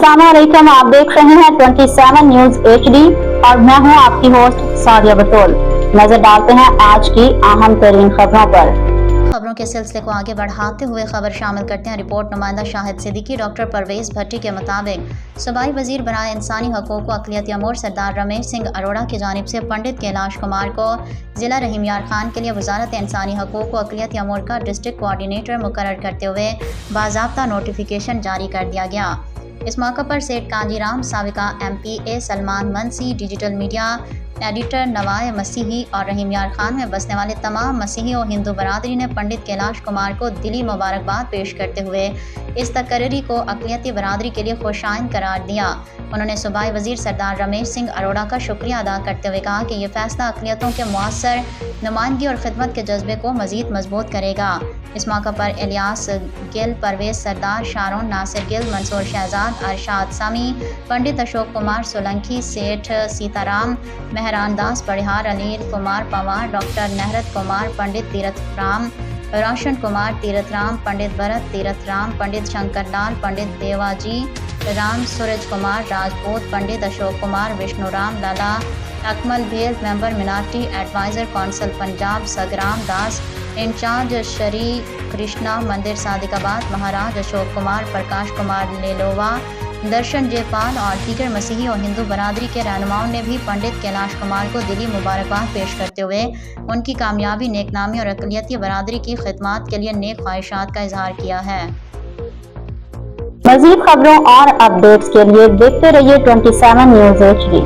अस्सलाम वालेकुम, आप देख रहे हैं 27 न्यूज HD और मैं हूं आपकी होस्ट सादिया बतौल। नजर डालते हैं आज की अहम तरीन खबरों पर। खबरों के सिलसिले को आगे बढ़ाते हुए खबर शामिल करते हैं। रिपोर्ट नुमाइंदा शाहिद सिद्दीकी डॉक्टर परवेज भट्टी के मुताबिक सूबाई वजीर बराए इंसानी हकूक़ व अक़लियती अमूर सरदार रमेश सिंह अरोड़ा की जानिब से पंडित कैलाश कुमार को ज़िला रहीम यार खान के लिए वजारत इंसानी हकूक़ व अक़लियती अमूर का डिस्ट्रिक्ट कोऑर्डिनेटर मुकर्रर करते हुए बाज़ाब्ता नोटिफिकेशन जारी कर दिया गया। इस मौके पर सेठ कांजीराम, साबिका MPA Salman Mansi, digital media editor Nawaye Masihi और रहीम यार खान में बसने वाले तमाम मसीही और हिंदू बरादरी ने पंडित कैलाश कुमार को दिली मुबारकबाद पेश करते हुए इस तकरीरी को अक़लियती बरादरी के लिए खुशाइन करार दिया। उन्होंने सूबाई वजीर सरदार रमेश सिंह अरोड़ा का शुक्रिया अदा करते हुए कहा कि यह फैसला अक़लियतों के मुअस्सर नुमाइंदगी और खिदमत के जज्बे को मज़ीद मजबूत करेगा। इस मौके पर Ilyas Gill, Parvez Sardar, Sharon Nasir Gill, Mansoor Shahzad, Arshad Sami, Pandit Ashok Kumar Solanki, Seth Sitaram, Mehran Das Parihar, Anil Kumar Pawar, doctor Nahrat Kumar, Pandit Tirath Ram, Roshan Kumar Tirath Ram, Pandit Bharat Tirath Ram, Pandit Shankar Lal, Pandit Devaji Ram, Suraj Kumar Rajput, Pandit Ashok Kumar, Vishnu Ram Lala, Akmal Bhel, member minority adviser council Punjab, Sagram Das, in charge Shri Krishna Mandir Sadiqabad, महाराज अशोक कुमार, प्रकाश कुमार लेलोवा, दर्शन जयपाल और दीगर मसीही और हिंदू बरादरी के रहनुमाओं ने भी पंडित कैलाश कुमार को दिली मुबारकबाद पेश करते हुए उनकी कामयाबी, नेकनामी और अक़लियती बरादरी की खिदमत के लिए नेक ख्वाहिशात का इजहार किया है। मज़ीद खबरों और अपडेट्स के लिए देखते रहिए 27 न्यूज HD।